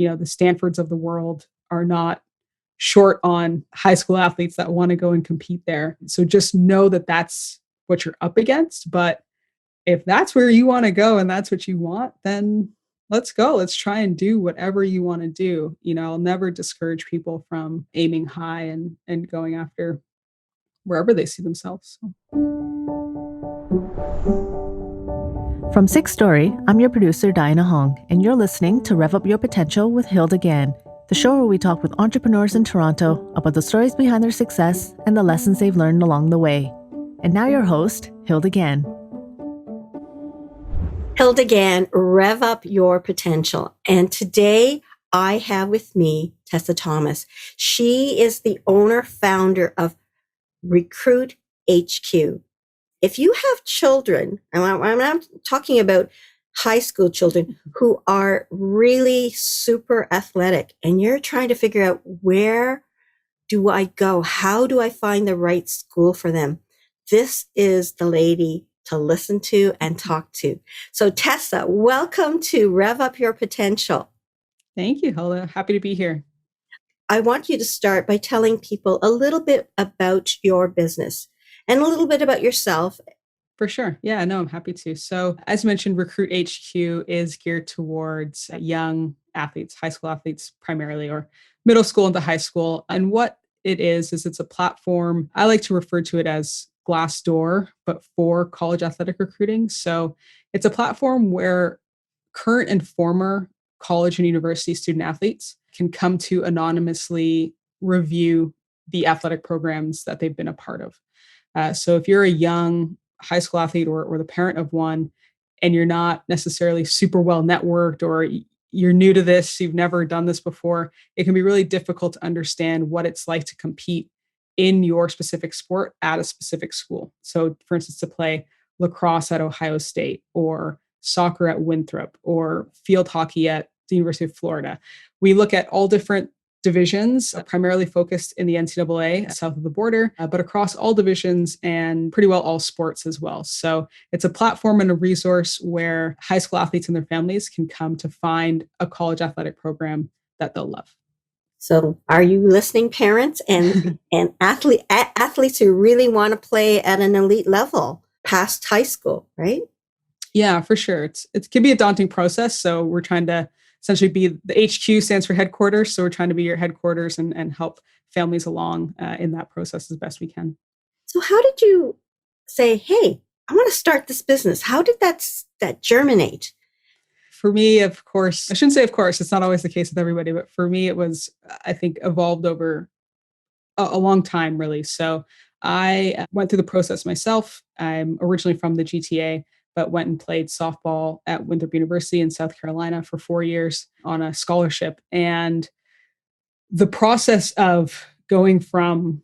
the Stanfords of the world are not short on high school athletes that want to go and compete there. So just know that that's what you're up against. But if that's where you want to go and that's what you want, then let's go. Let's try and do whatever you want to do. I'll never discourage people from aiming high and going after wherever they see themselves. From Sixth Story, I'm your producer, Diana Hong, and you're listening to Rev Up Your Potential with Hilda Gann, the show where we talk with entrepreneurs in Toronto about the stories behind their success and the lessons they've learned along the way. And now your host, Hilda Gann. Hilda Gann, Rev Up Your Potential. And today I have with me Tessa Thomas. She is the owner-founder of Recruit HQ. If you have children, and I'm talking about high school children who are really super athletic, and you're trying to figure out, where do I go? How do I find the right school for them? This is the lady to listen to and talk to. So Tessa, welcome to Rev Up Your Potential. Thank you, Hilda. Happy to be here. I want you to start by telling people a little bit about your business and a little bit about yourself. For sure. Yeah, no, I'm happy to. So as mentioned, Recruit HQ is geared towards young athletes, high school athletes primarily, or middle school into high school. And what it is it's a platform. I like to refer to it as Glassdoor, but for college athletic recruiting. So it's a platform where current and former college and university student athletes can come to anonymously review the athletic programs that they've been a part of. So if you're a young high school athlete or the parent of one, and you're not necessarily super well networked, or you're new to this, you've never done this before, it can be really difficult to understand what it's like to compete in your specific sport at a specific school. So for instance, to play lacrosse at Ohio State, or soccer at Winthrop, or field hockey at the University of Florida. We look at all different divisions, primarily focused in the NCAA south of the border, but across all divisions and pretty well all sports as well. So it's a platform and a resource where high school athletes and their families can come to find a college athletic program that they'll love. So are you listening, parents and athletes who really want to play at an elite level past high school, right? Yeah, for sure. It can be a daunting process. So we're trying to essentially be, the HQ stands for headquarters. So we're trying to be your headquarters and help families along in that process as best we can. So how did you say, hey, I want to start this business? How did that germinate? For me, of course, I shouldn't say of course, it's not always the case with everybody, but for me, it was, I think, evolved over a long time, really. So I went through the process myself. I'm originally from the GTA, but went and played softball at Winthrop University in South Carolina for 4 years on a scholarship. And the process of going from,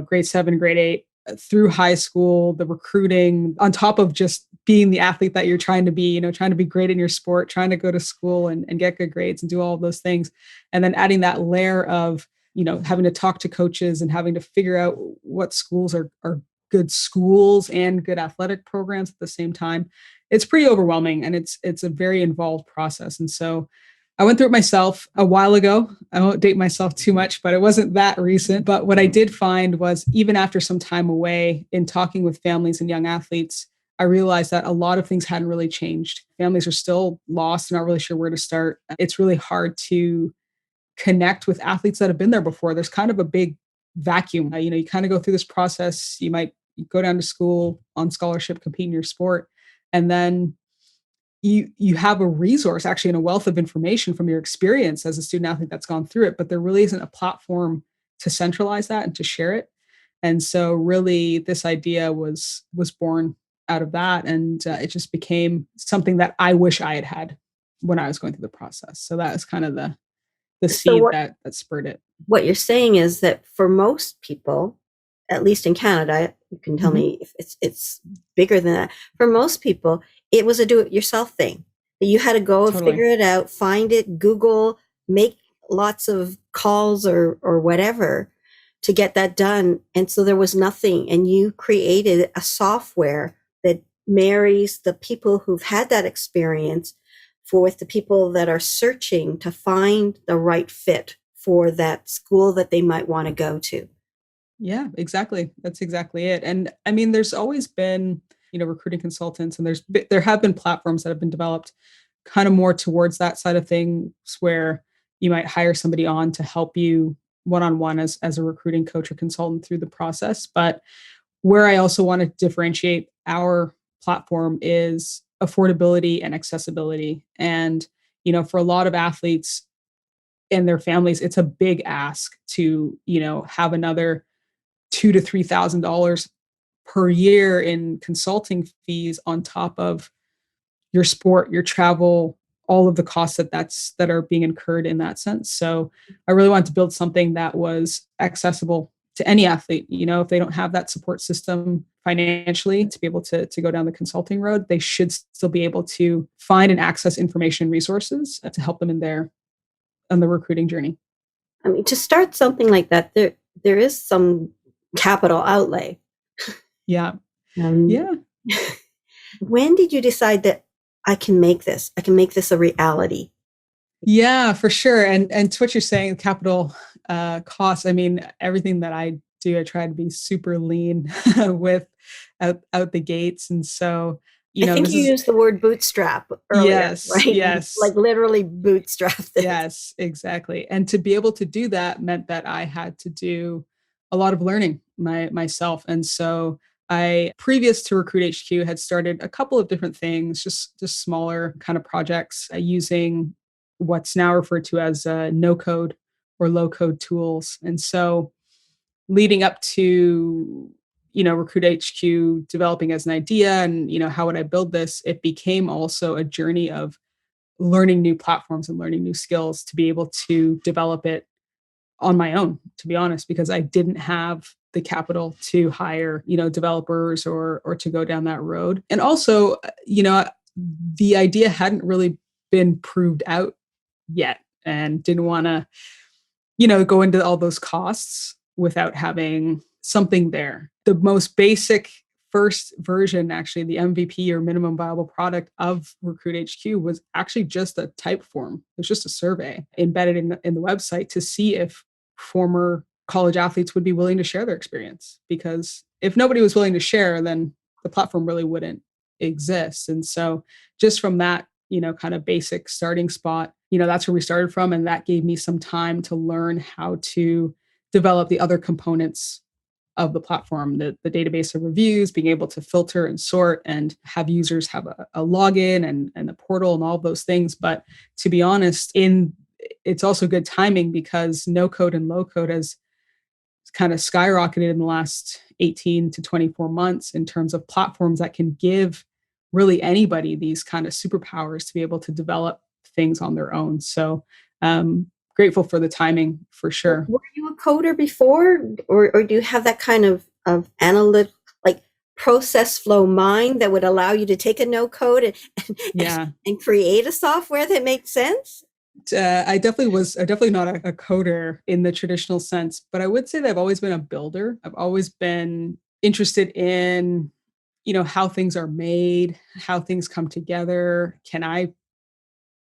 grade 7, grade 8 through high school, the recruiting, on top of just being the athlete that you're trying to be, trying to be great in your sport, trying to go to school and get good grades and do all of those things. And then adding that layer of, having to talk to coaches and having to figure out what schools are good schools and good athletic programs at the same time. It's pretty overwhelming, and it's a very involved process. And so I went through it myself a while ago. I won't date myself too much, but it wasn't that recent. But what I did find was, even after some time away in talking with families and young athletes, I realized that a lot of things hadn't really changed. Families are still lost, not really sure where to start. It's really hard to connect with athletes that have been there before. There's kind of a big vacuum. You kind of go through this process. You might go down to school on scholarship, compete in your sport, and then you have a resource, actually, and a wealth of information from your experience as a student athlete that's gone through it, but there really isn't a platform to centralize that and to share it. And so really this idea was born out of that. And it just became something that I wish I had had when I was going through the process. So that was kind of the seed that spurred it. What you're saying is that for most people, at least in Canada, you can tell me if it's bigger than that. For most people, it was a do-it-yourself thing. You had to go and figure it out, find it, Google, make lots of calls or whatever to get that done. And so there was nothing. And you created a software that marries the people who've had that experience with the people that are searching to find the right fit for that school that they might want to go to. Yeah, exactly. That's exactly it. And I mean, there's always been, recruiting consultants, and there have been platforms that have been developed kind of more towards that side of things, where you might hire somebody on to help you one-on-one as a recruiting coach or consultant through the process. But where I also want to differentiate our platform is affordability and accessibility. And, for a lot of athletes and their families, it's a big ask to, have another $2,000 to $3,000 per year in consulting fees on top of your sport, your travel, all of the costs that are being incurred in that sense. So I really wanted to build something that was accessible to any athlete. If they don't have that support system financially to be able to go down the consulting road, they should still be able to find and access information and resources to help them on the recruiting journey. I mean, to start something like that, there is some capital outlay. Yeah. Yeah. When did you decide that I can make this a reality? Yeah, for sure. And to what you're saying, capital costs. I mean, everything that I do, I try to be super lean with out the gates. And so, I think you used the word bootstrap earlier, yes, right? yes, Like literally bootstrap this. Yes, exactly. And to be able to do that meant that I had to do a lot of learning myself. And so previous to Recruit HQ, had started a couple of different things, just smaller kind of projects using what's now referred to as no code or low code tools. And so leading up to, Recruit HQ developing as an idea and, how would I build this? It became also a journey of learning new platforms and learning new skills to be able to develop it on my own, to be honest, because I didn't have the capital to hire, developers or to go down that road. And also, the idea hadn't really been proved out yet, and didn't want to, go into all those costs without having something there. The most basic first version, actually, the MVP or minimum viable product of Recruit HQ was actually just a type form. It was just a survey embedded in the website to see if former college athletes would be willing to share their experience. Because if nobody was willing to share, then the platform really wouldn't exist. And so just from that, kind of basic starting spot, that's where we started from. And that gave me some time to learn how to develop the other components of the platform, the database of reviews, being able to filter and sort and have users have a login and a portal and all of those things. But to be honest, it's also good timing because no code and low code has kind of skyrocketed in the last 18 to 24 months in terms of platforms that can give really anybody these kind of superpowers to be able to develop things on their own. So grateful for the timing, for sure. Were you a coder before, or do you have that kind of analytic, like process flow mind that would allow you to take a no code and create a software that makes sense? I'm definitely not a coder in the traditional sense, but I would say that I've always been a builder. I've always been interested in, how things are made, how things come together. Can I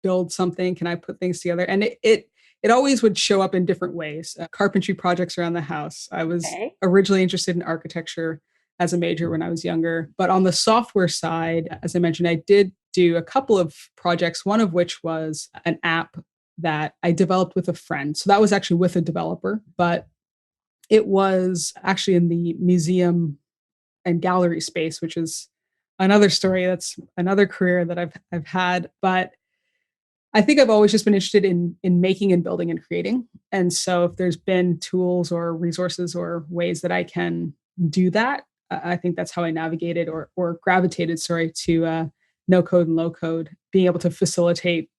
build something? Can I put things together? And it always would show up in different ways. Carpentry projects around the house. I was originally interested in architecture as a major when I was younger. But on the software side, as I mentioned, I did do a couple of projects, one of which was an app that I developed with a friend. So that was actually with a developer, but it was actually in the museum and gallery space, which is another story. That's another career that I've had. But I think I've always just been interested in making and building and creating. And so if there's been tools or resources or ways that I can do that, I think that's how I navigated or gravitated, to no code and low code, being able to facilitate,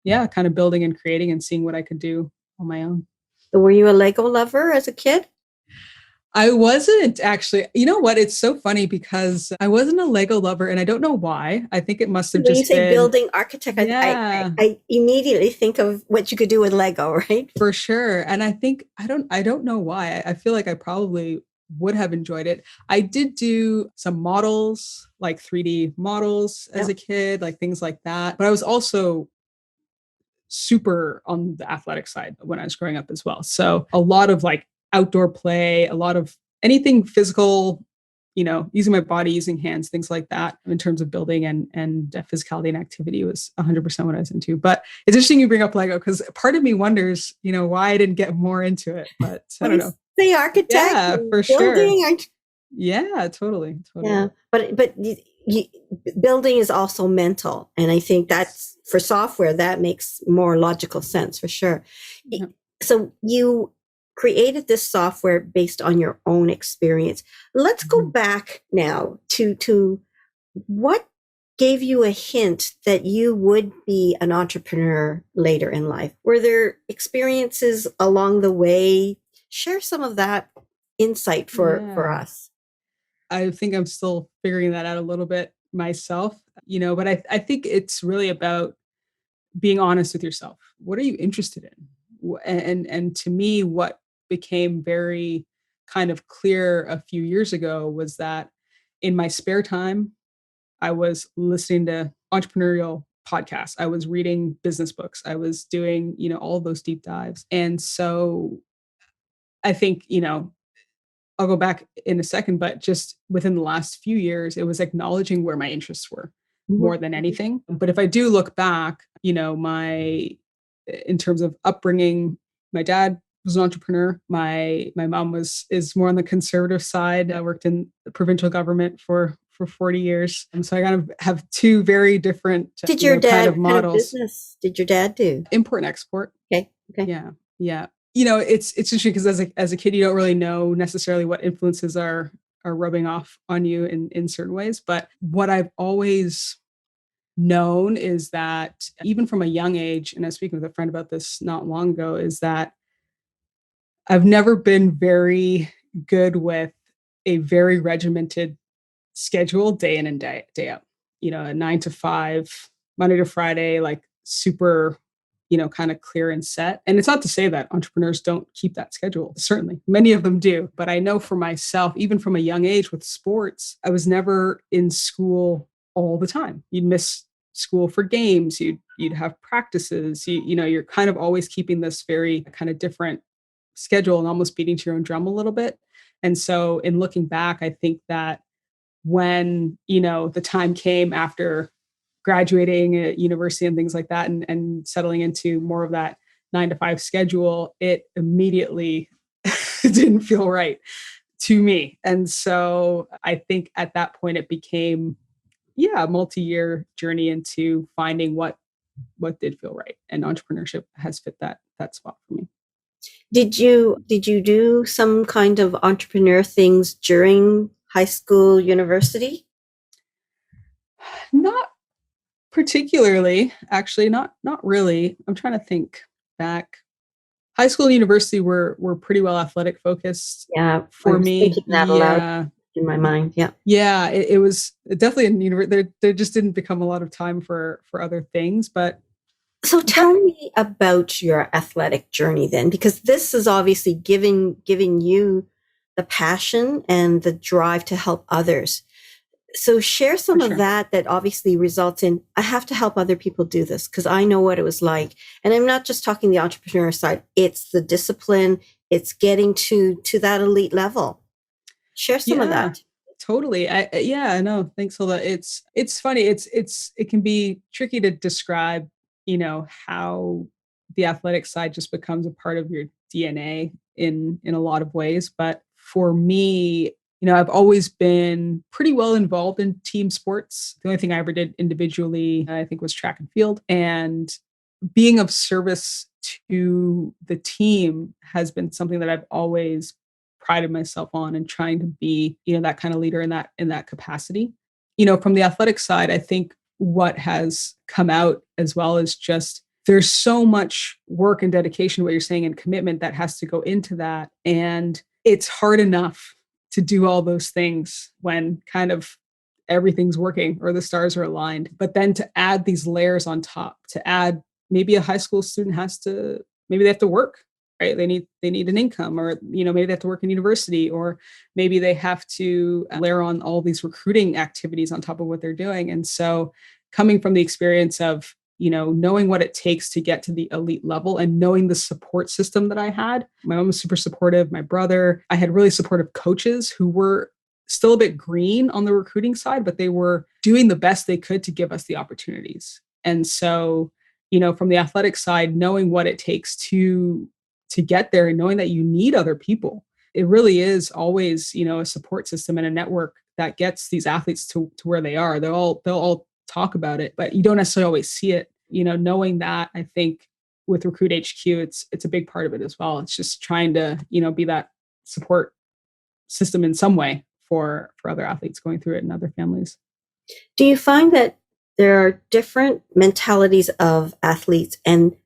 kind of building and creating and seeing what I could do on my own. Were you a Lego lover as a kid? I wasn't actually. You know what? It's so funny because I wasn't a Lego lover, and I don't know why. I think it must have when just you say been building architect. I immediately think of what you could do with Lego, right? For sure. And I think I don't know why. I feel like I probably would have enjoyed it. I did do some models, like 3D models as a kid, like things like that. But I was also super on the athletic side when I was growing up as well. So a lot of like outdoor play, a lot of anything physical, using my body, using hands, things like that in terms of building and physicality and activity was 100% what I was into. But it's interesting you bring up Lego because part of me wonders, why I didn't get more into it, but I don't know. The architect, yeah, for building, sure. Yeah, totally. Yeah, but building is also mental, and I think that's for software that makes more logical sense for sure. Yeah. So you created this software based on your own experience. Let's go back now to what gave you a hint that you would be an entrepreneur later in life. Were there experiences along the way? Share some of that insight for us. I think I'm still figuring that out a little bit myself, but I think it's really about being honest with yourself. What are you interested in? And to me, what became very kind of clear a few years ago was that in my spare time, I was listening to entrepreneurial podcasts. I was reading business books. I was doing, all those deep dives. And so I think, I'll go back in a second, but just within the last few years, it was acknowledging where my interests were more than anything. But if I do look back, in terms of upbringing, my dad was an entrepreneur. My mom is more on the conservative side. I worked in the provincial government for 40 years. And so I kind of have two very different Did your dad kind of models. What business did your dad do? Import and export. Okay. Yeah. It's interesting because as a kid, you don't really know necessarily what influences are rubbing off on you in certain ways. But what I've always known is that even from a young age, and I was speaking with a friend about this not long ago, is that I've never been very good with a very regimented schedule day in and day out. A 9 to 5, Monday to Friday, like super kind of clear and set. And it's not to say that entrepreneurs don't keep that schedule. Certainly, many of them do. But I know for myself, even from a young age with sports, I was never in school all the time. You'd miss school for games. You'd have practices. You're kind of always keeping this very kind of different schedule and almost beating to your own drum a little bit. And so in looking back, I think that when, the time came after graduating at university and things like that and settling into more of that 9 to 5 schedule, it immediately didn't feel right to me. And so I think at that point it became, a multi-year journey into finding what did feel right. And entrepreneurship has fit that spot for me. Did you do some kind of entrepreneur things during high school, university? Not particularly, actually, not really. I'm trying to think back. High school and university were pretty well athletic focused. Yeah, for me. Thinking that aloud in my mind. Yeah. Yeah, it was definitely in university. There just didn't become a lot of time for other things. But so tell me about your athletic journey then, because this is obviously giving you the passion and the drive to help others. So share some of that obviously results in, I have to help other people do this because I know what it was like. And I'm not just talking the entrepreneur side. It's the discipline. It's getting to that elite level. Share some of that. Totally. I know. Thanks, Hilda. It's funny. It can be tricky to describe, how the athletic side just becomes a part of your DNA in a lot of ways. But for me, I've always been pretty well involved in team sports. The only thing I ever did individually, I think, was track and field. And being of service to the team has been something that I've always prided myself on and trying to be, that kind of leader in that capacity. From the athletic side, I think what has come out as well is just there's so much work and dedication, what you're saying, and commitment that has to go into that. And it's hard enough to do all those things when kind of everything's working or the stars are aligned. But then to add these layers on top, to add maybe a high school student maybe they have to work, right? They need an income, or, maybe they have to work in university, or maybe they have to layer on all these recruiting activities on top of what they're doing. And so coming from the experience of, knowing what it takes to get to the elite level and knowing the support system that I had. My mom was super supportive. My brother, I had really supportive coaches who were still a bit green on the recruiting side, but they were doing the best they could to give us the opportunities. And so, from the athletic side, knowing what it takes to get there and knowing that you need other people, it really is always, a support system and a network that gets these athletes to where they are. They'll all talk about it, but you don't necessarily always see it. Knowing that, I think with Recruit HQ, it's a big part of it as well. It's just trying to, be that support system in some way for other athletes going through it and other families. Do you find that there are different mentalities of athletes, and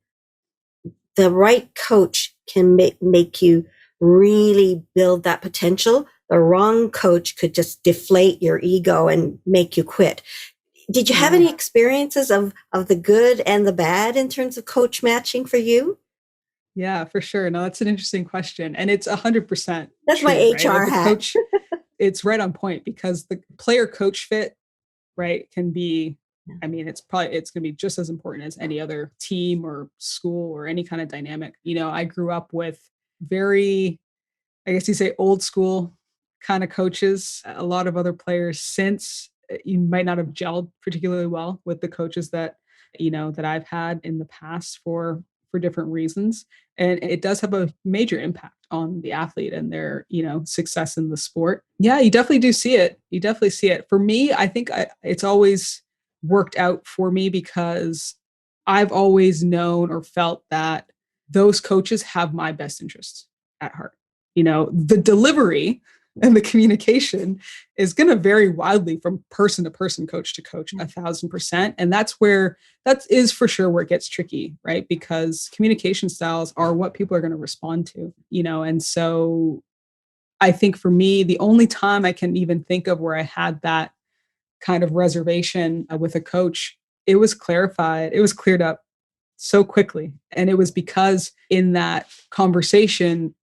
the right coach can make you really build that potential? The wrong coach could just deflate your ego and make you quit. Did you have any experiences of the good and the bad in terms of coach matching for you? Yeah, for sure. No, that's an interesting question. And it's 100%. That's true, my right? HR With the hat. coach, it's right on point, because the player coach fit, right, can be, it's going to be just as important as any other team or school or any kind of dynamic. I grew up with very, I guess you say, old school kind of coaches. A lot of other players since, you might not have gelled particularly well with the coaches that, that I've had in the past for different reasons. And it does have a major impact on the athlete and their, success in the sport. Yeah, you definitely do see it. You definitely see it. For me, I think it's always worked out for me, because I've always known or felt that those coaches have my best interests at heart. The delivery and the communication is going to vary wildly from person to person, coach to coach, 1,000%. And that is for sure where it gets tricky, right? Because communication styles are what people are going to respond to, and so I think for me, the only time I can even think of where I had that kind of reservation with a coach, it was clarified, it was cleared up so quickly. And it was because in that conversation,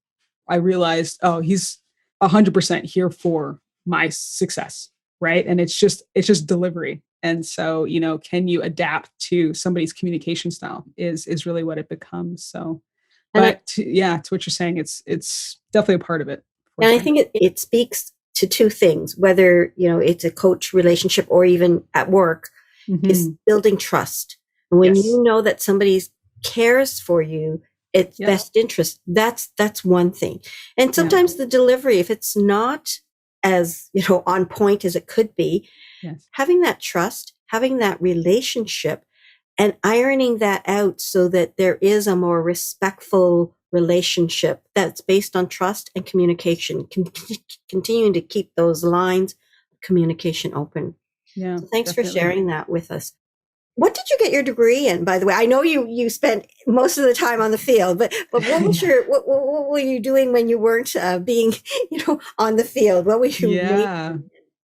I realized, oh, he's 100% here for my success, right? And it's just delivery. And so, can you adapt to somebody's communication style is really what it becomes. So, but to what you're saying, it's definitely a part of it. And I think it speaks to two things, whether, it's a coach relationship or even at work, is building trust. And when you know that somebody cares for you, it's best interest, that's one thing. And sometimes the delivery, if it's not as, on point as it could be, having that trust, having that relationship, and ironing that out so that there is a more respectful relationship that's based on trust and communication, continuing to keep those lines of communication open. Yeah. So thanks for sharing that with us. What did you get your degree in, by the way? I know you spent most of the time on the field, but what was what were you doing when you weren't being, on the field? What were you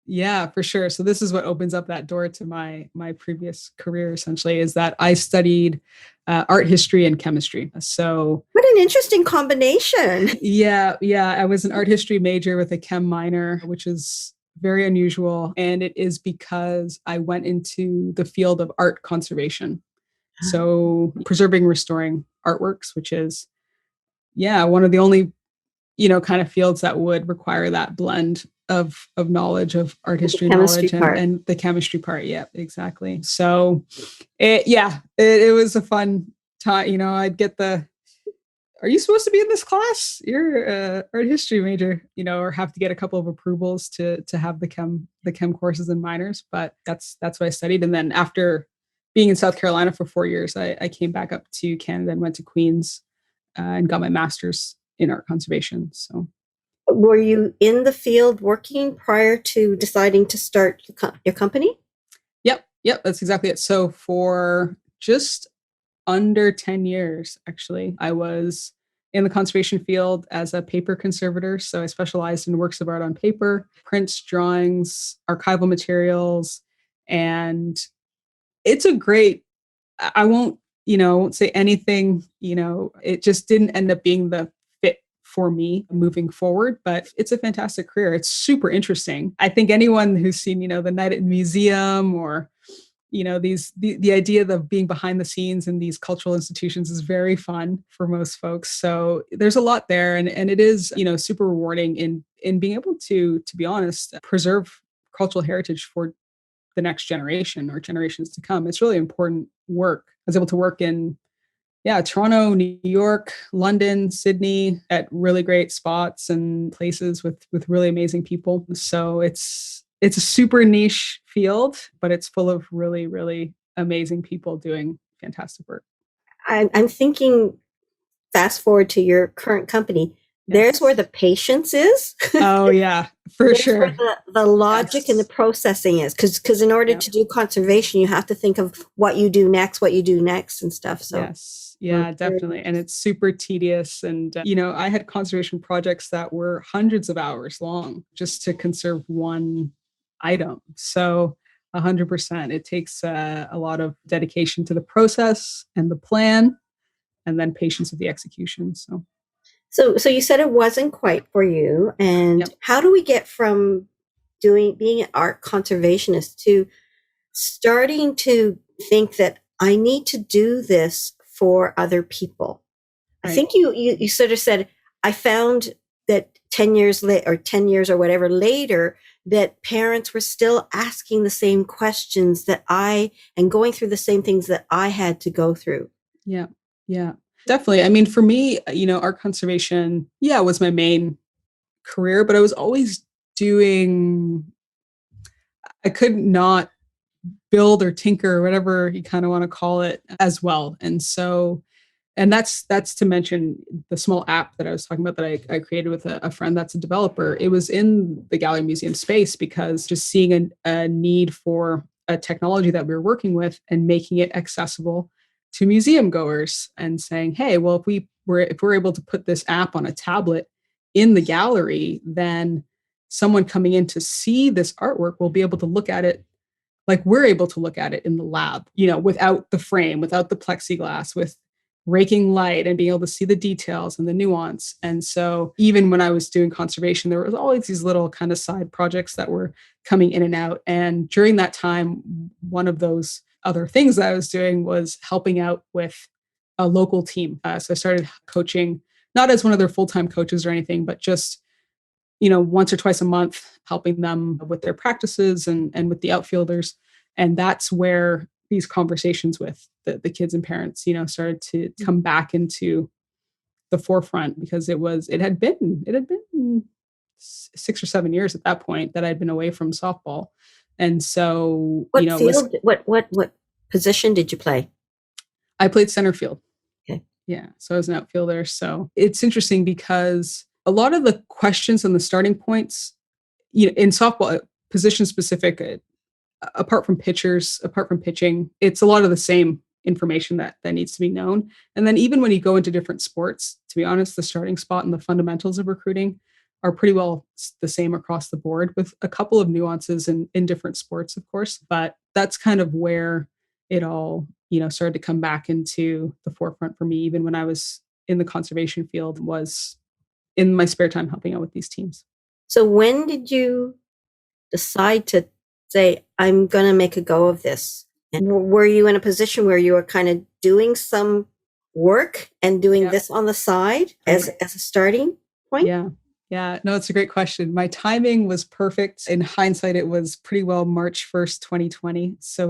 Yeah, for sure. So this is what opens up that door to my previous career, essentially, is that I studied art history and chemistry. So what an interesting combination. Yeah. I was an art history major with a chem minor, which is very unusual. And it is because I went into the field of art conservation. So preserving, restoring artworks, which is, one of the only, kind of fields that would require that blend of knowledge of art history knowledge and the chemistry part. Yeah, exactly. So it was a fun time. I'd get are you supposed to be in this class? You're an art history major, or have to get a couple of approvals to have the chem courses and minors. But that's what I studied. And then after being in South Carolina for 4 years, I came back up to Canada and went to Queen's and got my master's in art conservation. So, were you in the field working prior to deciding to start your company? Yep, that's exactly it. So for just under 10 years, actually, I was in the conservation field as a paper conservator. So I specialized in works of art on paper, prints, drawings, archival materials. And it's I won't I won't say anything, it just didn't end up being the fit for me moving forward, but it's a fantastic career. It's super interesting. I think anyone who's seen, the night at the museum or, the idea of being behind the scenes in these cultural institutions is very fun for most folks. So there's a lot there. And it is, super rewarding in being able to be honest, preserve cultural heritage for the next generation or generations to come. It's really important work. I was able to work in, Toronto, New York, London, Sydney at really great spots and places with really amazing people. So it's a super niche field, but it's full of really, really amazing people doing fantastic work. I'm thinking fast forward to your current company. There's Yes. where the patience is. Oh yeah, for There's sure. where the logic and the Yes. processing is. Because in order Yep. to do conservation, you have to think of what you do next and stuff. So Yes. Yeah, definitely. And it's super tedious. And, I had conservation projects that were hundreds of hours long just to conserve one item. So 100%, it takes a lot of dedication to the process and the plan and then patience with the execution. So, So you said it wasn't quite for you. And yep. how do we get from being an art conservationist to starting to think that I need to do this for other people? I Right. think you sort of said, I found that 10 years later or 10 years or whatever later, that parents were still asking the same questions and going through the same things that I had to go through. Yeah. Yeah. Definitely. I mean, for me, art conservation, was my main career, but I was always I could not build or tinker or whatever you kind of want to call it as well. And that's to mention the small app that I was talking about that I created with a friend that's a developer. It was in the gallery museum space because just seeing a need for a technology that we were working with and making it accessible to museum goers and saying, hey, well, if we're able to put this app on a tablet in the gallery, then someone coming in to see this artwork will be able to look at it like we're able to look at it in the lab, without the frame, without the plexiglass, with raking light and being able to see the details and the nuance. And so even when I was doing conservation, there was always these little kind of side projects that were coming in and out. And during that time, one of those other things that I was doing was helping out with a local team. So I started coaching, not as one of their full-time coaches or anything, but just once or twice a month, helping them with their practices and with the outfielders. And that's where these conversations with the kids and parents, started to come back into the forefront because it had been 6 or 7 years at that point that I'd been away from softball. And so, What field, what position did you play? I played center field. Okay. Yeah. So I was an outfielder. So it's interesting because a lot of the questions and the starting points, in softball, position specific, apart from pitching, it's a lot of the same information that needs to be known. And then even when you go into different sports, to be honest, the starting spot and the fundamentals of recruiting are pretty well the same across the board with a couple of nuances in different sports, of course. But that's kind of where it all, started to come back into the forefront for me, even when I was in the conservation field, was in my spare time helping out with these teams. So when did you decide to say, I'm going to make a go of this? And were you in a position where you were kind of doing some work and doing this on the side as a starting point? Yeah. Yeah. No, it's a great question. My timing was perfect. In hindsight, it was pretty well March 1st, 2020. So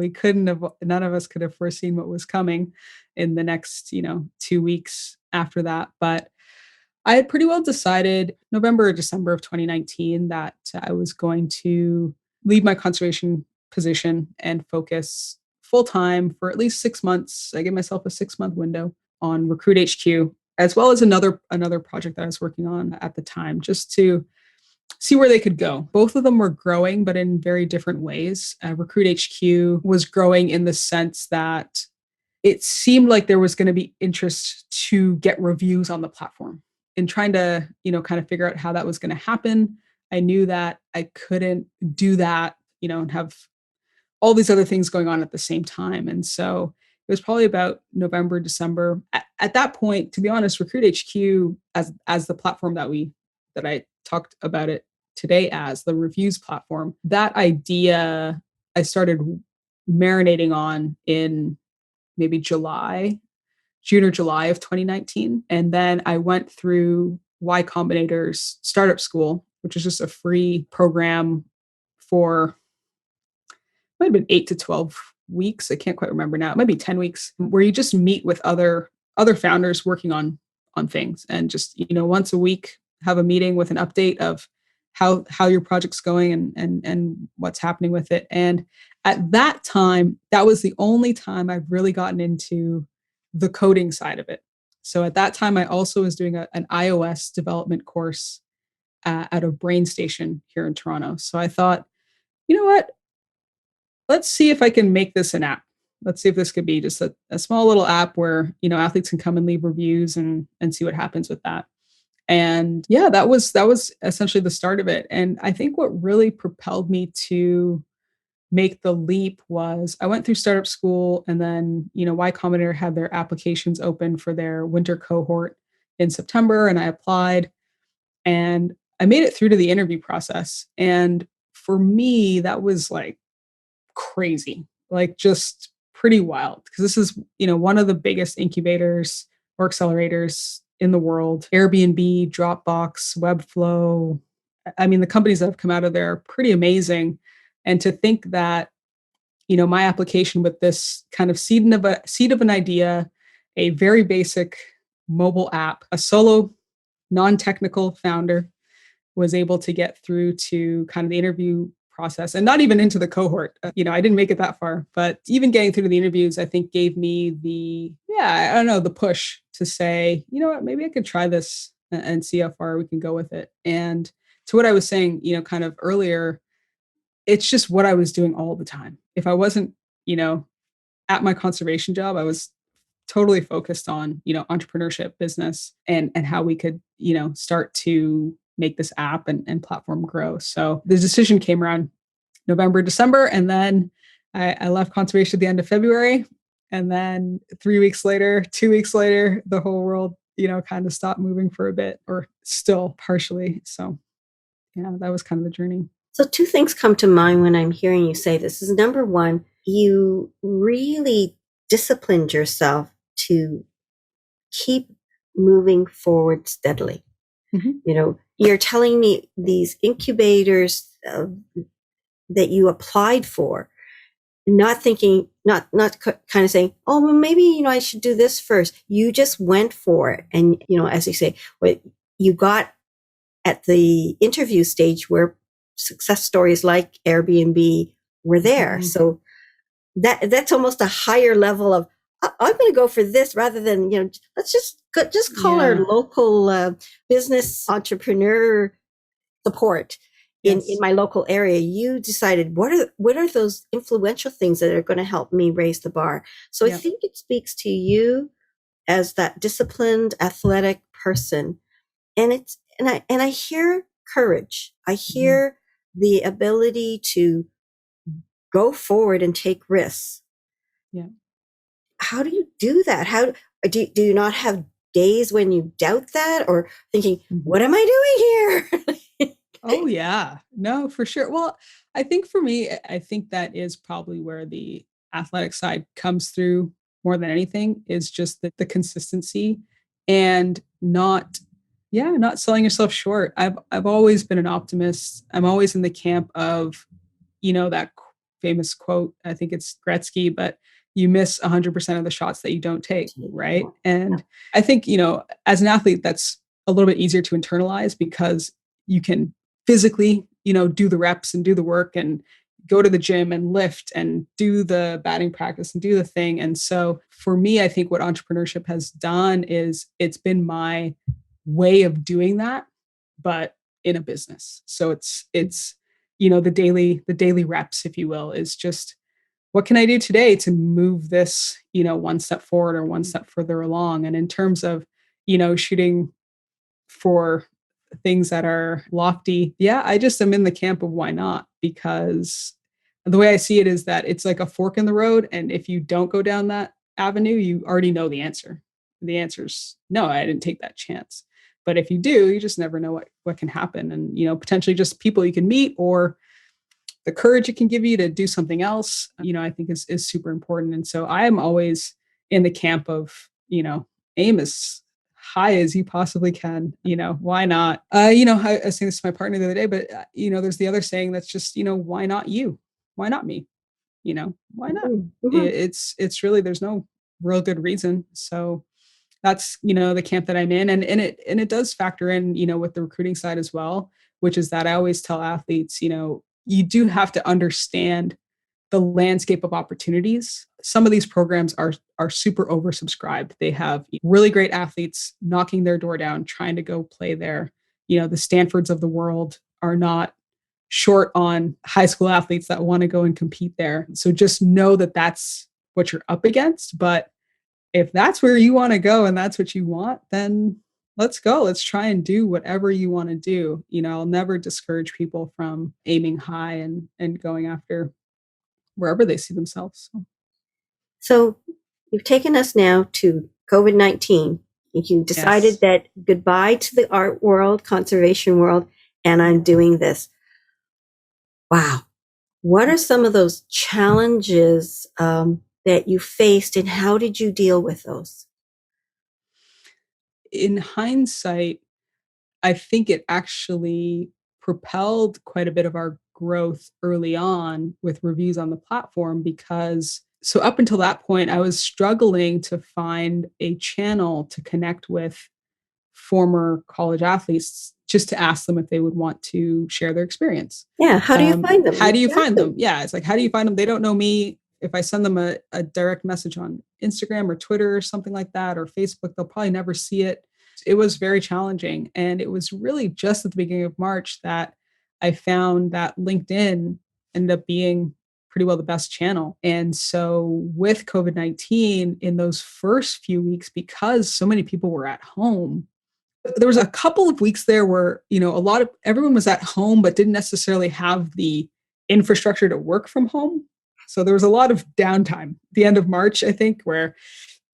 none of us could have foreseen what was coming in the next, 2 weeks after that. But I had pretty well decided November or December of 2019 that I was going to leave my conservation position and focus full time for at least 6 months. I gave myself a 6-month window on Recruit HQ, as well as another project that I was working on at the time, just to see where they could go. Both of them were growing, but in very different ways. Recruit HQ was growing in the sense that it seemed like there was going to be interest to get reviews on the platform. In trying to, kind of figure out how that was going to happen, I knew that I couldn't do that, and have all these other things going on at the same time. And so was probably about November, December. At that point, to be honest, Recruit HQ as the platform that I talked about it today as the reviews platform, that idea I started marinating on in maybe June or July of 2019. And then I went through Y Combinator's startup school, which is just a free program for might have been 8 to 12 weeks. I can't quite remember now. It might be 10 weeks where you just meet with other founders working on things, and just, once a week have a meeting with an update of how your project's going and what's happening with it. And at that time, that was the only time I've really gotten into the coding side of it. So at that time, I also was doing an iOS development course at a brain station here in Toronto. So I thought, you know what? Let's see if I can make this an app. Let's see if this could be just a small little app where, athletes can come and leave reviews and see what happens with that. And yeah, that was essentially the start of it. And I think what really propelled me to make the leap was I went through startup school, and then, Y Combinator had their applications open for their winter cohort in September, and I applied and I made it through to the interview process. And for me, that was like crazy, like just pretty wild, because this is, one of the biggest incubators or accelerators in the world. Airbnb, Dropbox, Webflow. I mean, the companies that have come out of there are pretty amazing. And to think that, my application with this kind of seed of an idea, a very basic mobile app, a solo non-technical founder was able to get through to kind of the interview process, and not even into the cohort. I didn't make it that far, but even getting through to the interviews, I think gave me the push to say, you know what, maybe I could try this and see how far we can go with it. And to what I was saying, kind of earlier, it's just what I was doing all the time. If I wasn't, at my conservation job, I was totally focused on, entrepreneurship, business, and how we could, start to make this app and platform grow. So the decision came around November, December, and then I left conservation at the end of February. And then 3 weeks later, 2 weeks later, the whole world, kind of stopped moving for a bit, or still partially. So yeah, that was kind of the journey. So two things come to mind when I'm hearing you say this. Is number one, you really disciplined yourself to keep moving forward steadily. Mm-hmm. You're telling me these incubators that you applied for, not thinking, not kind of saying, oh, well, maybe, I should do this first. You just went for it. And, as you say, what you got at the interview stage where success stories like Airbnb were there. Mm-hmm. So that's almost a higher level of, I'm going to go for this rather than, let's just call our local business entrepreneur support in my local area. You decided what are those influential things that are going to help me raise the bar. So I think it speaks to you as that disciplined, athletic person, and I hear courage. I hear the ability to go forward and take risks. Yeah. How do you do that? How do you not have days when you doubt that, or thinking, what am I doing here? Oh yeah, no, for sure. Well, I think for me, I think that is probably where the athletic side comes through more than anything, is just the consistency and not selling yourself short. I've always been an optimist. I'm always in the camp of, that famous quote, I think it's Gretzky, but you miss 100% of the shots that you don't take, right? And I think, as an athlete, that's a little bit easier to internalize because you can physically, do the reps and do the work and go to the gym and lift and do the batting practice and do the thing. And so for me, I think what entrepreneurship has done is it's been my way of doing that, but in a business. So it's the daily reps, if you will, is just, what can I do today to move this, one step forward or one step further along? And in terms of, shooting for things that are lofty, I just am in the camp of why not? Because the way I see it is that it's like a fork in the road. And if you don't go down that avenue, you already know the answer. The answer's no, I didn't take that chance. But if you do, you just never know what can happen. And, potentially just people you can meet or the courage it can give you to do something else, I think is super important. And so I am always in the camp of, aim as high as you possibly can. Why not? I was saying this to my partner the other day, but there's the other saying that's just, why not you? Why not me? Why not? Mm-hmm. It's really, there's no real good reason. So that's, the camp that I'm in. And it does factor in, with the recruiting side as well, which is that I always tell athletes, you do have to understand the landscape of opportunities. Some of these programs are super oversubscribed. They have really great athletes knocking their door down, trying to go play there. The Stanfords of the world are not short on high school athletes that want to go and compete there. So just know that that's what you're up against. But if that's where you want to go and that's what you want, then let's go. Let's try and do whatever you want to do. I'll never discourage people from aiming high and going after wherever they see themselves. So you've taken us now to COVID-19. You decided that goodbye to the art world, conservation world, and I'm doing this. Wow. What are some of those challenges that you faced, and how did you deal with those? In hindsight, I think it actually propelled quite a bit of our growth early on with reviews on the platform because so up until that point, I was struggling to find a channel to connect with former college athletes just to ask them if they would want to share their experience. Yeah. How do you find them? How do you find them? Yeah. It's like, how do you find them? They don't know me. If I send them a direct message on Instagram or Twitter or something like that, or Facebook, they'll probably never see it. It was very challenging. And it was really just at the beginning of March that I found that LinkedIn ended up being pretty well the best channel. And so with COVID-19 in those first few weeks, because so many people were at home, there was a couple of weeks there where, everyone was at home, but didn't necessarily have the infrastructure to work from home. So there was a lot of downtime at the end of March, I think, where,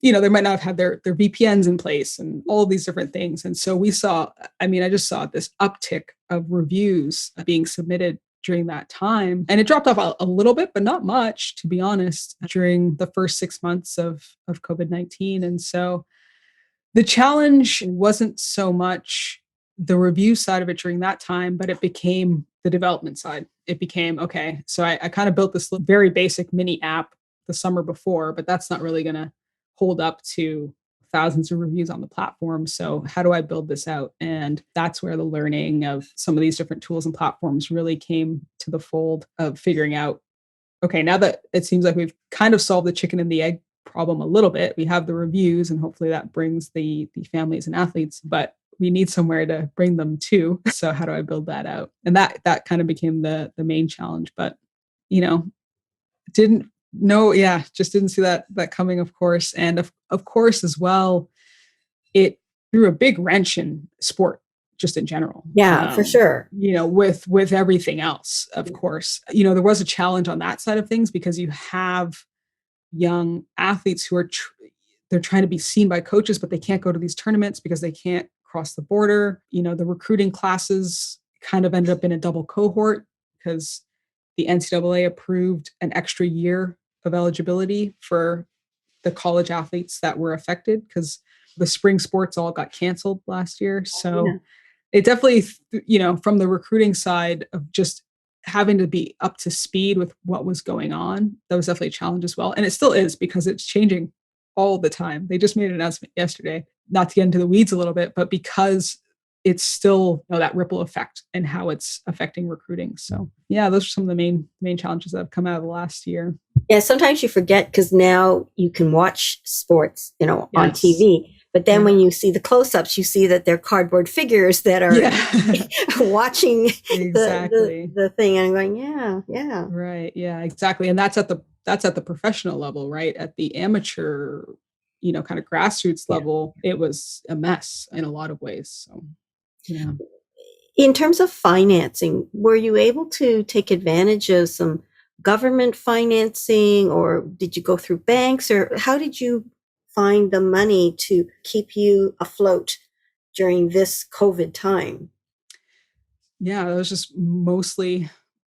they might not have had their VPNs in place and all these different things. And so I just saw this uptick of reviews being submitted during that time. And it dropped off a little bit, but not much, to be honest, during the first 6 months of COVID-19. And so the challenge wasn't so much the review side of it during that time, but it became the development side. It became, okay, so I kind of built this very basic mini app the summer before, but that's not really going to hold up to thousands of reviews on the platform. So how do I build this out? And that's where the learning of some of these different tools and platforms really came to the fold of figuring out, okay, now that it seems like we've kind of solved the chicken and the egg problem a little bit, we have the reviews and hopefully that brings the families and athletes, but we need somewhere to bring them to. So how do I build that out? And that kind of became the main challenge, but didn't know, just didn't see that coming, of course. And of course as well, it threw a big wrench in sport just in general. Yeah, for sure. With everything else, of course, there was a challenge on that side of things because you have young athletes who are they're trying to be seen by coaches, but they can't go to these tournaments because they can't cross the border. The recruiting classes kind of ended up in a double cohort because the NCAA approved an extra year of eligibility for the college athletes that were affected because the spring sports all got canceled last year. So it definitely, from the recruiting side of just having to be up to speed with what was going on, that was definitely a challenge as well. And it still is because it's changing all the time. They just made an announcement yesterday, not to get into the weeds a little bit, but because it's still that ripple effect and how it's affecting recruiting. So those are some of the main challenges that have come out of the last year. Yeah, sometimes you forget because now you can watch sports, on TV. But then when you see the close-ups, you see that they're cardboard figures that are watching exactly the thing and going, yeah. Right. Yeah, exactly. And that's at the professional level, right? At the amateur, kind of grassroots level, it was a mess in a lot of ways. So, yeah. In terms of financing, were you able to take advantage of some government financing, or did you go through banks, or how did you find the money to keep you afloat during this COVID time? Yeah, it was just mostly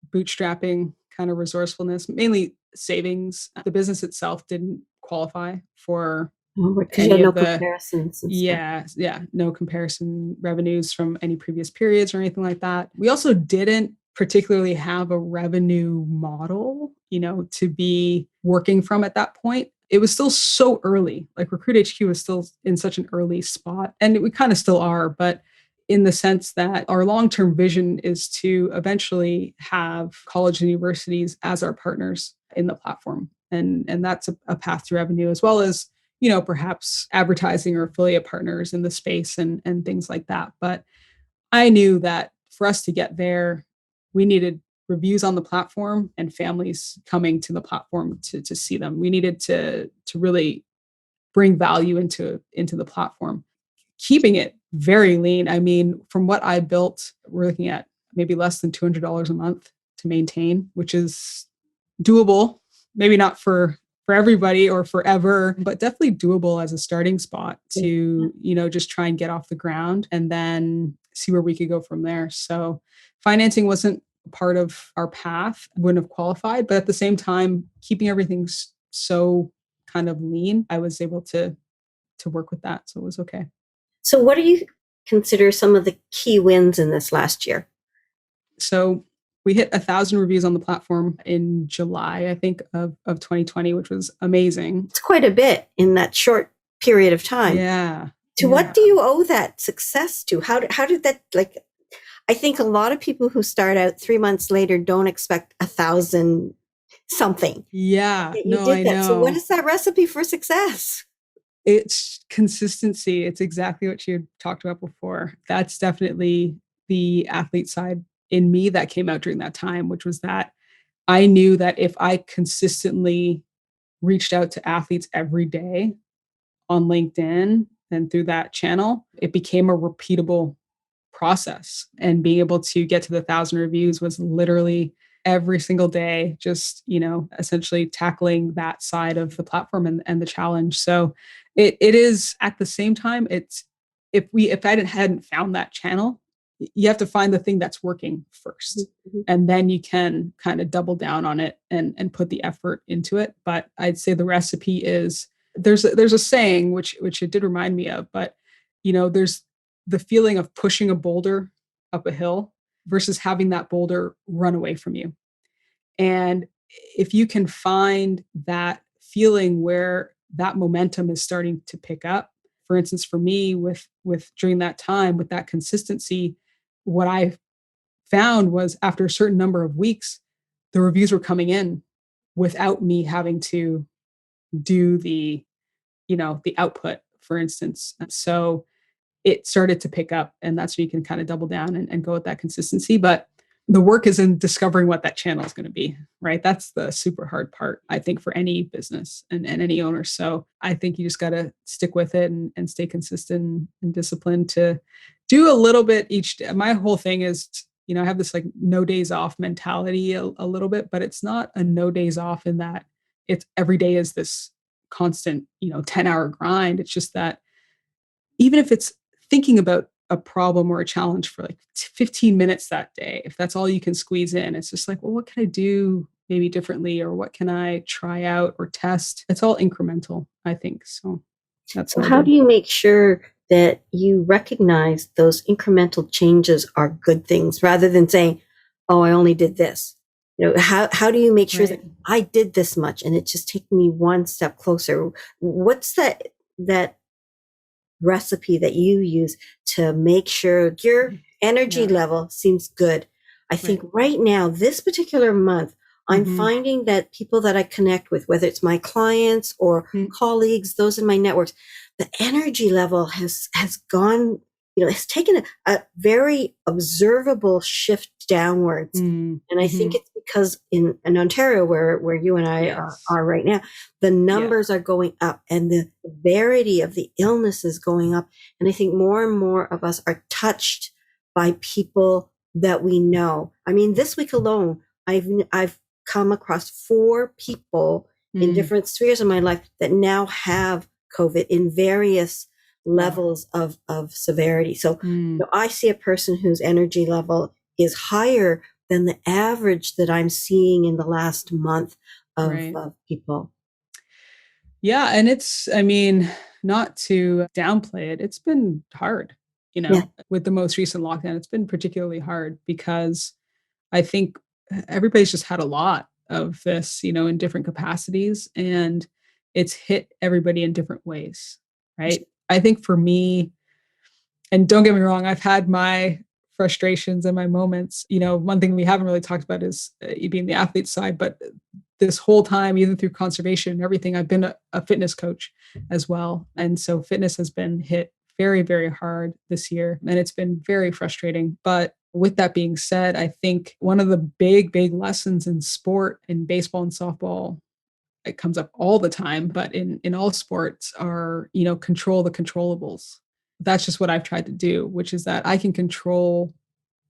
bootstrapping, kind of resourcefulness, mainly savings. The business itself didn't qualify for Oh, because you had any no of the, comparisons and stuff. yeah, no comparison revenues from any previous periods or anything like that. We also didn't particularly have a revenue model, to be working from at that point. It was still so early. Like Recruit HQ was still in such an early spot, and we kind of still are, but in the sense that our long-term vision is to eventually have college and universities as our partners in the platform. And that's a path to revenue, as well as perhaps advertising or affiliate partners in the space and things like that. But I knew that for us to get there, we needed reviews on the platform and families coming to the platform to see them. We needed to really bring value into the platform, keeping it very lean. I mean, from what I built, we're looking at maybe less than $200 a month to maintain, which is doable. Maybe not for everybody or forever, but definitely doable as a starting spot to, just try and get off the ground and then see where we could go from there. So financing wasn't part of our path, wouldn't have qualified, but at the same time, keeping everything so kind of lean, I was able to work with that. So it was okay. So what do you consider some of the key wins in this last year? So we hit 1,000 reviews on the platform in July, I think, of 2020, which was amazing. It's quite a bit in that short period of time. Yeah. To what do you owe that success to? How did that, I think a lot of people who start out 3 months later don't expect 1,000 something. Yeah. You did I that. know. So what is that recipe for success? It's consistency. It's exactly what you talked about before. That's definitely the athlete side in me that came out during that time, which was that I knew that if I consistently reached out to athletes every day on LinkedIn and through that channel, it became a repeatable process. And being able to get to the 1,000 reviews was literally every single day, just, essentially tackling that side of the platform and the challenge. So it is, at the same time, it's, if I hadn't found that channel, you have to find the thing that's working first. Mm-hmm. And then you can kind of double down on it and put the effort into it. But I'd say the recipe is, there's a saying which it did remind me of, but there's the feeling of pushing a boulder up a hill versus having that boulder run away from you. And if you can find that feeling where that momentum is starting to pick up, for instance, for me with during that time, with that consistency, what I found was after a certain number of weeks, the reviews were coming in without me having to do the output, for instance. So it started to pick up, and that's where you can kind of double down and go with that consistency. But the work is in discovering what that channel is going to be, right? That's the super hard part, I think, for any business and any owner. So I think you just got to stick with it and stay consistent and disciplined to do a little bit each day. My whole thing is, I have this like no days off mentality a little bit, but it's not a no days off in that it's every day is this constant, 10-hour grind. It's just that even if it's thinking about a problem or a challenge for like 15 minutes that day, if that's all you can squeeze in, it's just like, well, what can I do maybe differently, or what can I try out or test? It's all incremental, I think. So that's so how do you make sure that you recognize those incremental changes are good things rather than saying, oh, I only did this? How do you make sure that I did this much and it's just taking me one step closer? What's that recipe that you use to make sure your energy level seems good? I think right now, this particular month, I'm finding that people that I connect with, whether it's my clients or colleagues, those in my networks, the energy level has gone, has taken a very observable shift downwards. And I think it's because in Ontario, where you and I are right now, the numbers are going up and the severity of the illness is going up. And I think more and more of us are touched by people that we know. I mean, this week alone, I've come across 4 people in different spheres of my life that now have COVID in various levels of severity. So I see a person whose energy level is higher than the average that I'm seeing in the last month of people. Yeah. And it's, I mean, not to downplay it, it's been hard, with the most recent lockdown. It's been particularly hard because I think everybody's just had a lot of this, in different capacities, and it's hit everybody in different ways, right? I think for me, and don't get me wrong, I've had my frustrations and my moments. One thing we haven't really talked about is being the athlete side, but this whole time, even through conservation and everything, I've been a fitness coach as well. And so fitness has been hit very, very hard this year, and it's been very frustrating. But with that being said, I think one of the big, big lessons in sport, in baseball and softball, it comes up all the time, but in all sports are, control the controllables. That's just what I've tried to do, which is that I can control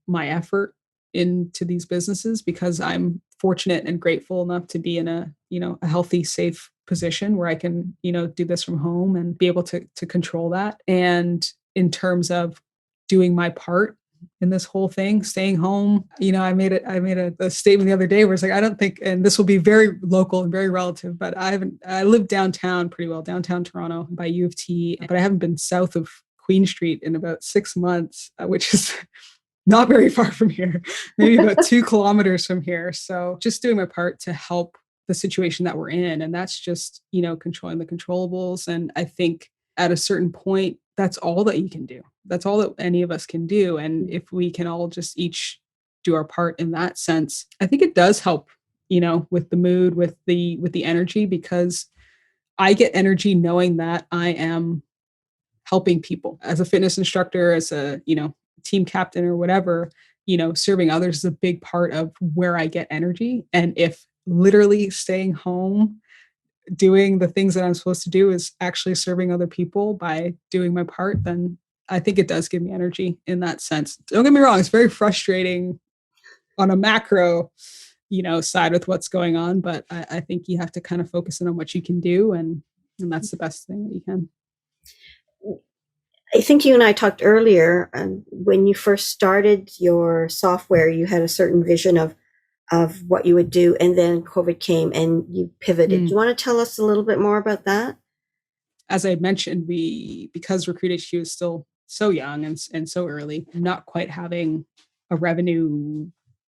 my effort into these businesses because I'm fortunate and grateful enough to be in a healthy, safe position where I can, do this from home and be able to control that. And in terms of doing my part in this whole thing, staying home, I made a statement the other day where it's like, I don't think, and this will be very local and very relative, but I live downtown pretty well, downtown Toronto by U of T, but I haven't been south of Queen Street in about 6 months, which is not very far from here, maybe about 2 kilometers from here. So just doing my part to help the situation that we're in. And that's just, controlling the controllables. And I think at a certain point, that's all that you can do. That's all that any of us can do. And if we can all just each do our part in that sense, I think it does help, with the mood, with the energy, because I get energy knowing that I am helping people as a fitness instructor, as a, team captain or whatever, serving others is a big part of where I get energy. And if literally staying home, doing the things that I'm supposed to do is actually serving other people by doing my part, then I think it does give me energy in that sense. Don't get me wrong, it's very frustrating on a macro, side with what's going on, but I think you have to kind of focus in on what you can do, and that's the best thing that you can. I think you and I talked earlier, when you first started your software, you had a certain vision of what you would do, and then COVID came and you pivoted. Do you want to tell us a little bit more about that? As I mentioned, because Recruit HQ is still so young and so early, not quite having a revenue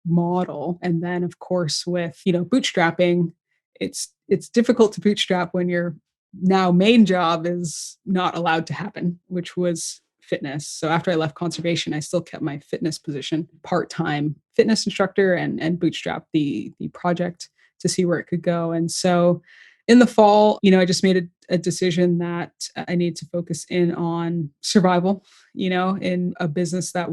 model. And then of course with, bootstrapping, it's difficult to bootstrap when your now main job is not allowed to happen, which was fitness. So after I left conservation, I still kept my fitness position, part-time fitness instructor, and bootstrap the project to see where it could go. And so in the fall, I just made a decision that I need to focus in on survival, in a business that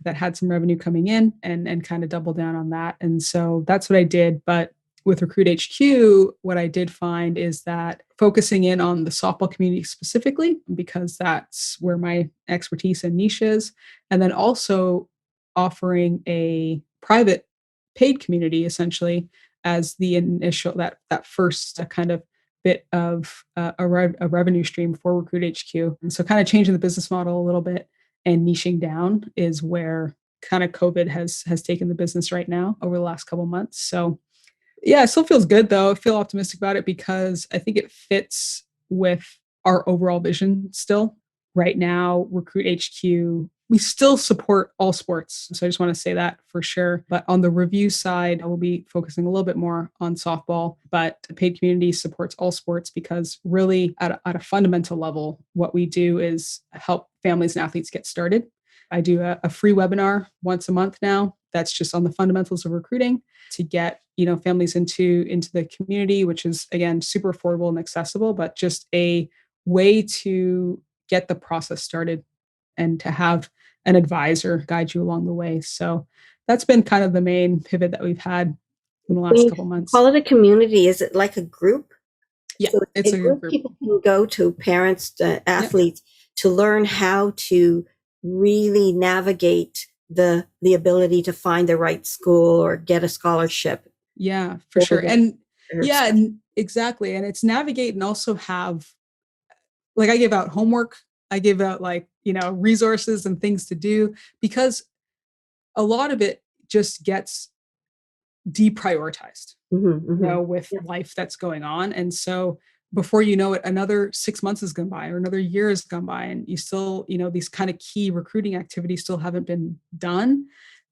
had some revenue coming in, and kind of double down on that. And so that's what I did. But with Recruit HQ, what I did find is that focusing in on the softball community specifically, because that's where my expertise and niche is, and then also offering a private paid community essentially as the initial, that first kind of bit of a revenue stream for Recruit HQ. And so kind of changing the business model a little bit and niching down is where kind of COVID has taken the business right now over the last couple of months. So yeah, it still feels good though. I feel optimistic about it because I think it fits with our overall vision still. Right now, Recruit HQ, we still support all sports. So I just want to say that for sure. But on the review side, I will be focusing a little bit more on softball, but the paid community supports all sports because really at a fundamental level, what we do is help families and athletes get started. I do a free webinar once a month now. That's just on the fundamentals of recruiting to get, families into the community, which is again, super affordable and accessible, but just a way to get the process started and to have an advisor guide you along the way. So that's been kind of the main pivot that we've had in the last couple months. Call it a community. Is it like a group? Yeah, so it's a group. People can go to, parents, athletes, to learn how to really navigate the ability to find the right school or get a scholarship. Yeah, for for sure. And their yeah, stuff. and exactly. And it's navigate and also have, like, I give out homework, I give out, like, resources and things to do, because a lot of it just gets deprioritized, Mhm, mhm. with Yeah. life that's going on. And so before you know it, another 6 months has gone by or another year has gone by, and you still, these kind of key recruiting activities still haven't been done.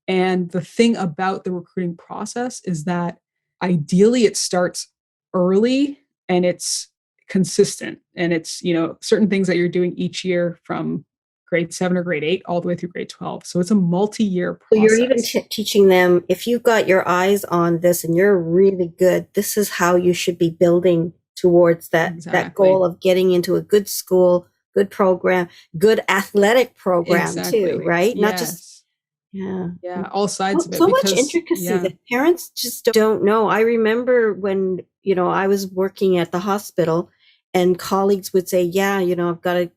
And the thing about the recruiting process is that ideally it starts early and it's consistent. And it's, certain things that you're doing each year from grade 7 or grade 8 all the way through grade 12. So it's a multi-year So you're even process. teaching them, if you've got your eyes on this and you're really good, this is how you should be building towards that Exactly. goal of getting into a good school, good program, good athletic program too, Exactly. right? Not just, Yes. yeah. Yeah, all sides So, of it so much because intricacy yeah. that parents just don't know. I remember when, I was working at the hospital and colleagues would say, yeah, I've got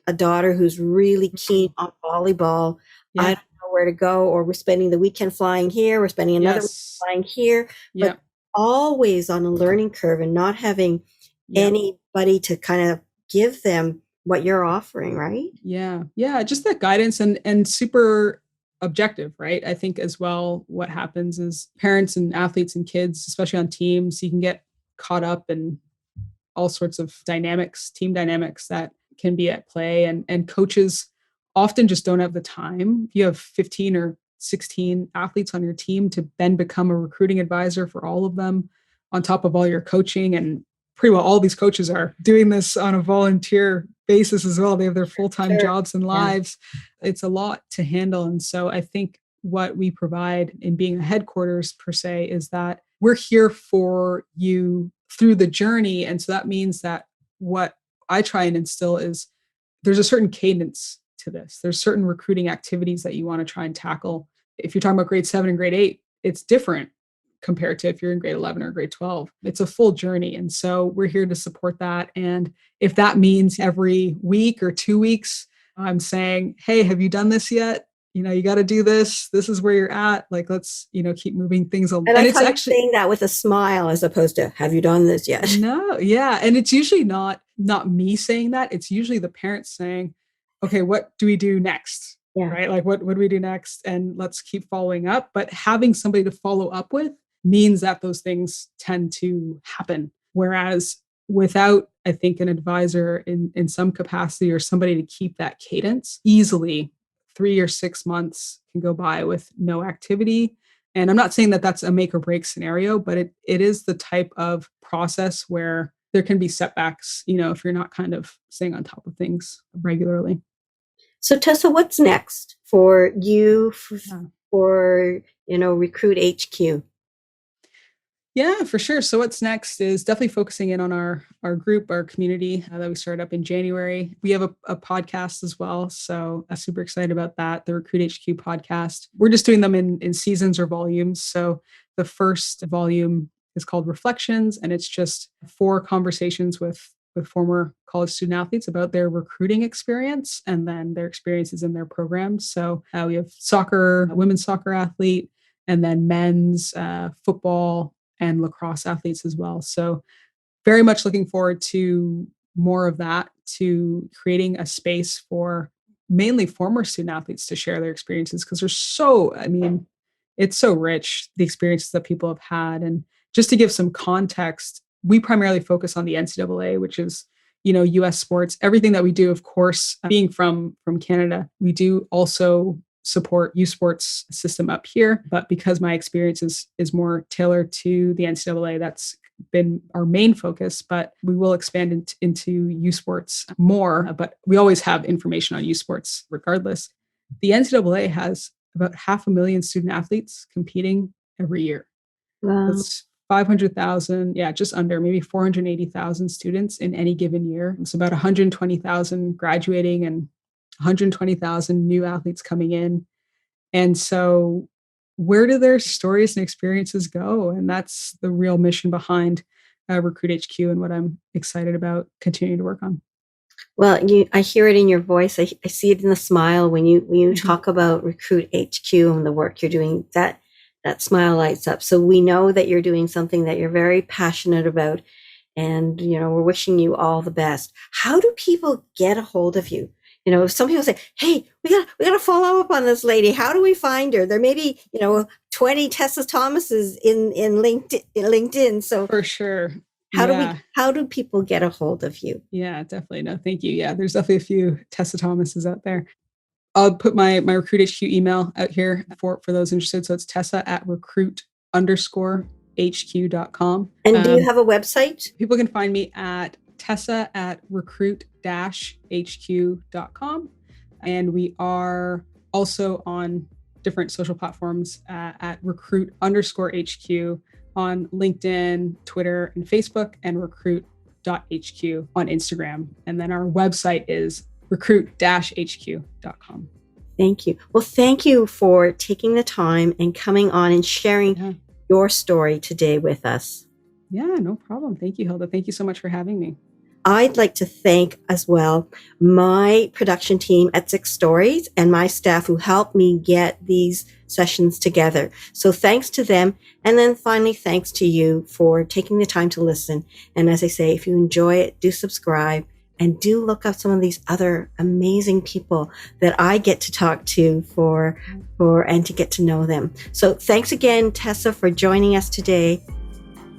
a daughter who's really keen Mhm. on volleyball. I Yeah. don't know where to go, or we're spending the weekend flying here, we're spending another week Yes. flying here, Yeah. but always on a learning curve and not having Yeah. anybody to kind of give them what you're offering, right? Yeah. Yeah, just that guidance and super objective, right? I think as well what happens is parents and athletes and kids, especially on teams, you can get caught up in all sorts of dynamics, team dynamics that can be at play, and coaches often just don't have the time. If you have 15 or 16 athletes on your team to then become a recruiting advisor for all of them on top of all your coaching, and pretty well all these coaches are doing this on a volunteer basis as well. They have their full-time Sure. jobs and Yeah. lives. It's a lot to handle. And so I think what we provide in being a headquarters per se is that we're here for you through the journey. And so that means that what I try and instill is there's a certain cadence to this. There's certain recruiting activities that you want to try and tackle. If you're talking about grade 7 and grade 8, it's different compared to if you're in grade 11 or grade 12. It's a full journey. And so we're here to support that. And if that means every week or 2 weeks, I'm saying, hey, have you done this yet? You got to do this. This is where you're at. Like, let's, keep moving things along. I And like it's how you're actually, saying that with a smile as opposed to, have you done this yet? no, yeah, and it's usually not me saying that. It's usually the parents saying, "Okay, what do we do next?" Yeah. Right? Like, what do we do next? And let's keep following up. But having somebody to follow up with means that those things tend to happen. Whereas without, I think, an advisor in some capacity or somebody to keep that cadence, easily 3 or 6 months can go by with no activity. And I'm not saying that that's a make or break scenario, but it is the type of process where there can be setbacks, if you're not kind of staying on top of things regularly. So Tessa, what's next for you Yeah. for, Recruit HQ? Yeah, for sure. So what's next is definitely focusing in on our group, our community that we started up in January. We have a podcast as well, so I'm super excited about that. The Recruit HQ podcast. We're just doing them in seasons or volumes. So the first volume is called Reflections, and it's just 4 conversations with former college student athletes about their recruiting experience and then their experiences in their programs. So we have soccer, a women's soccer athlete, and then men's football and lacrosse athletes as well. So very much looking forward to more of that, to creating a space for mainly former student athletes to share their experiences because it's so rich, the experiences that people have had. And just to give some context, we primarily focus on the NCAA, which is, US sports. Everything that we do, of course, being from Canada, we do also support U Sports system up here. But because my experience is more tailored to the NCAA, that's been our main focus, but we will expand into U Sports more. But we always have information on U Sports regardless. The NCAA has about 500,000 student athletes competing every year. Wow. That's 500,000, yeah, just under maybe 480,000 students in any given year. It's about 120,000 graduating and 120,000 new athletes coming in. And so, where do their stories and experiences go? And that's the real mission behind Recruit HQ and what I'm excited about continuing to work on. Well, I hear it in your voice. I see it in the smile when you Mhm. talk about Recruit HQ and the work you're doing. that smile lights up. So we know that you're doing something that you're very passionate about. And, we're wishing you all the best. How do people get a hold of you? Some people say, hey, we gotta follow up on this lady. How do we find her? There may be, 20 Tessa Thomases in LinkedIn. So for sure. How do people get a hold of you? Yeah, definitely. No, thank you. Yeah, there's definitely a few Tessa Thomases out there. I'll put my Recruit HQ email out here for those interested. So it's tessa@recruit_hq.com. And do you have a website? People can find me at tessa@recruit-hq.com. And we are also on different social platforms at recruit_HQ on LinkedIn, Twitter, and Facebook, and recruit.hq on Instagram. And then our website is recruit-hq.com. Thank you. Well, thank you for taking the time and coming on and sharing your story today with us. Yeah, no problem. Thank you, Hilda. Thank you so much for having me. I'd like to thank as well my production team at Six Stories and my staff who helped me get these sessions together. So thanks to them. And then finally, thanks to you for taking the time to listen. And as I say, if you enjoy it, do subscribe and do look up some of these other amazing people that I get to talk to for and to get to know them. So thanks again, Tessa, for joining us today.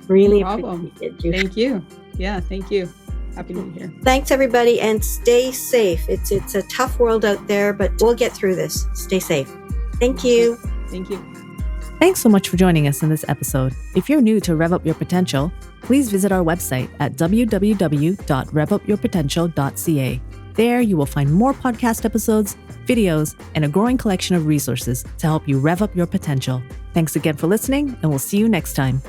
Really appreciate you. Thank you. Yeah, thank you. Happy to be here. Thanks, everybody, and stay safe. It's a tough world out there, but we'll get through this. Stay safe. Thank you. Thank you. Thanks so much for joining us in this episode. If you're new to Rev Up Your Potential, please visit our website at www.revupyourpotential.ca. There you will find more podcast episodes, videos, and a growing collection of resources to help you rev up your potential. Thanks again for listening, and we'll see you next time.